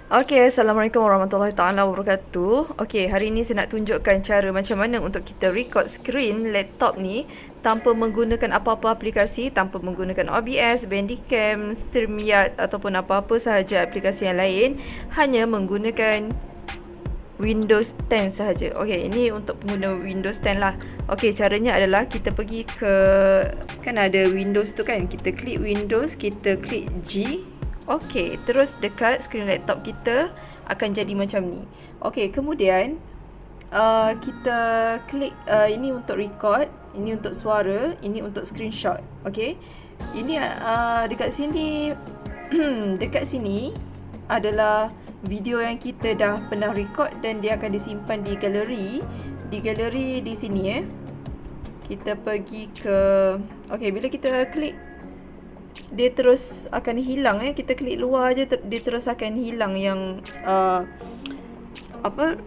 Okay, Assalamualaikum warahmatullahi taala wabarakatuh. Okay, hari ni saya nak tunjukkan cara macam mana untuk kita record screen laptop ni tanpa menggunakan apa-apa aplikasi, tanpa menggunakan OBS, Bandicam, StreamYard ataupun apa-apa sahaja aplikasi yang lain, hanya menggunakan Windows 10 sahaja. Okay, ini untuk pengguna Windows 10 lah. Okay, caranya adalah kita pergi ke, kan ada Windows tu kan, kita klik Windows, kita klik G. Okey, terus dekat skrin laptop kita akan jadi macam ni. Okey, kemudian kita klik ini untuk record, ini untuk suara, ini untuk screenshot. Okey. Ini dekat sini dekat sini adalah video yang kita dah pernah record dan dia akan disimpan di galeri. Di galeri di sini Kita pergi ke bila kita klik dia terus akan hilang kita klik luar je dia terus akan hilang yang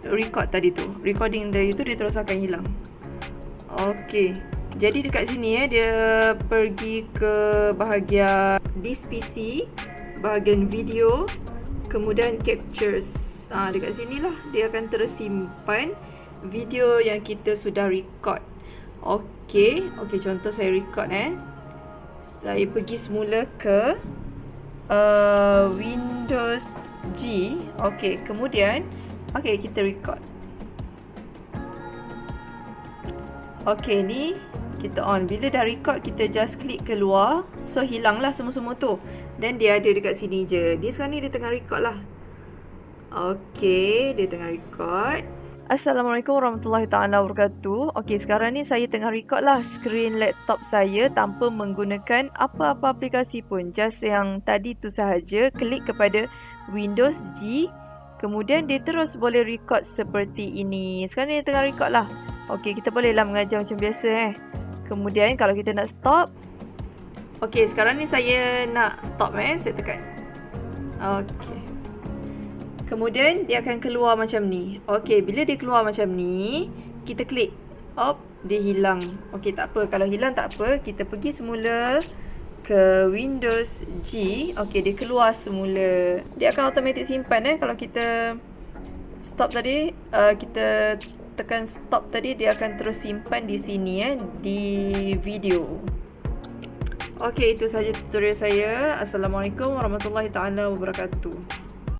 record tadi tu, recording dari tu dia terus akan hilang. Okey, jadi dekat sini dia pergi ke bahagian this PC, bahagian video, kemudian captures. Dekat sinilah dia akan terus simpan video yang kita sudah record. Okey, contoh saya record saya pergi semula ke Windows G. Okey, kemudian kita record. Okey, ni kita on. Bila dah record, kita just klik keluar. So hilanglah semua-semua tu. Dan dia ada dekat sini je. Dia sekarang ni dia tengah record lah. Okey, dia tengah record. Assalamualaikum warahmatullahi taala wabarakatuh. Okey, sekarang ni saya tengah record lah skrin laptop saya tanpa menggunakan apa-apa aplikasi pun. Just yang tadi tu sahaja, klik kepada Windows G. Kemudian dia terus boleh record seperti ini. Sekarang ni dia tengah record lah. Okey, kita bolehlah mengajar macam biasa Kemudian kalau kita nak stop. Okey, sekarang ni saya nak stop saya tekan. Okey. Kemudian dia akan keluar macam ni. Okey, bila dia keluar macam ni, kita klik. Dia hilang. Okey, tak apa. Kalau hilang tak apa, kita pergi semula ke Windows G. Okey, dia keluar semula. Dia akan automatic simpan kalau kita stop tadi, kita tekan stop tadi, dia akan terus simpan di sini di video. Okey, itu sahaja tutorial saya. Assalamualaikum warahmatullahi taala wabarakatuh.